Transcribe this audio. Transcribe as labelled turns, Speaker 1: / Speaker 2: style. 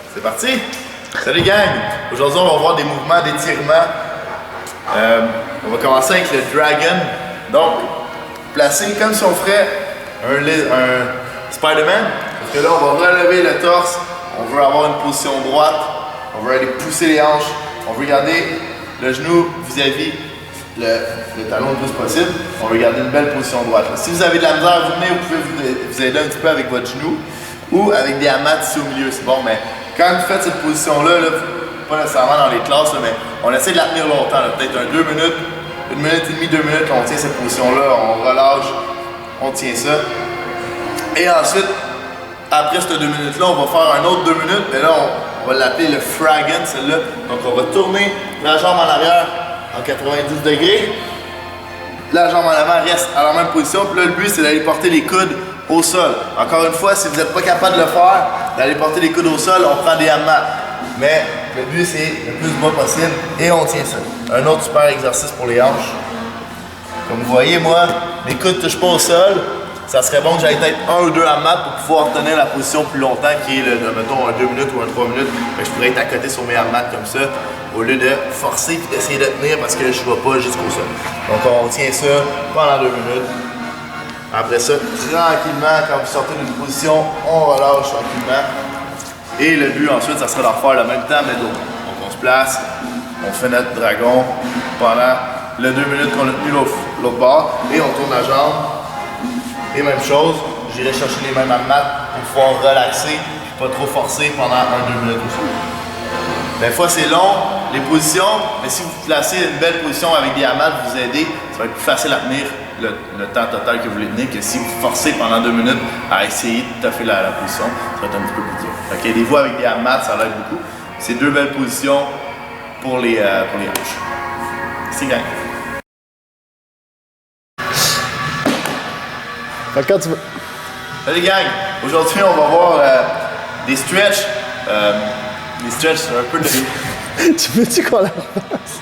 Speaker 1: C'est parti! Salut gang! Aujourd'hui on va voir des mouvements d'étirement. On va commencer avec le dragon. Donc, placé comme si on ferait un Spider-Man. Parce que là on va relever le torse, on veut avoir une position droite, on veut aller pousser les hanches, on veut garder le genou vis-à-vis le talon le plus possible. On veut garder une belle position droite. Si vous avez de la misère, vous venez, vous pouvez vous aider un petit peu avec votre genou ou avec des hamacs ici au milieu, c'est bon, mais quand vous faites cette position-là, pas nécessairement dans les classes, là, mais on essaie de la tenir longtemps, peut-être 2 minutes, 1 minute et demie, 2 minutes, on tient cette position-là, on relâche, on tient ça. Et ensuite, après ces 2 minutes-là, on va faire un autre 2 minutes, mais là, on va l'appeler le Fragan, celle-là. Donc on va tourner la jambe en arrière en 90 degrés. La jambe en avant reste à la même position, puis là, le but, c'est d'aller porter les coudes au sol. Encore une fois, si vous n'êtes pas capable de le faire, d'aller porter les coudes au sol, on prend des hamacs. Mais le but, c'est le plus bas possible et on tient ça. Un autre super exercice pour les hanches. Comme vous voyez, moi, les coudes ne touchent pas au sol. Ça serait bon que j'aille peut-être 1 ou 2 hamacs pour pouvoir tenir la position plus longtemps, qui est, mettons, un 2 minutes ou un 3 minutes. Je pourrais être à côté sur mes hamacs comme ça, au lieu de forcer et d'essayer de tenir parce que je ne vais pas jusqu'au sol. Donc on tient ça pendant 2 minutes. Après ça, tranquillement, quand vous sortez d'une position, on relâche tranquillement. Et le but ensuite, ça sera d'en refaire le même temps, mais d'autres. Donc on se place, on fait notre dragon pendant les 2 minutes qu'on a tenu l'autre bord, et on tourne la jambe. Et même chose, j'irai chercher les mêmes hamacs pour pouvoir relaxer, pas trop forcer pendant 1-2 minutes aussi. Des fois c'est long, les positions, mais si vous placez une belle position avec des hamacs, vous aidez, ça va être plus facile à tenir le temps total que vous voulez tenir que si vous forcez pendant 2 minutes à essayer de taffer la position, ça va être un petit peu plus dur. Fait que des fois avec des hamacs, ça l'aide beaucoup. C'est 2 belles positions pour les hanches. C'est gang.
Speaker 2: Quand tu veux.
Speaker 1: Salut gang! Aujourd'hui on va voir des stretches. Des stretches, c'est un peu de...
Speaker 2: Tu veux-tu qu'on la fasse?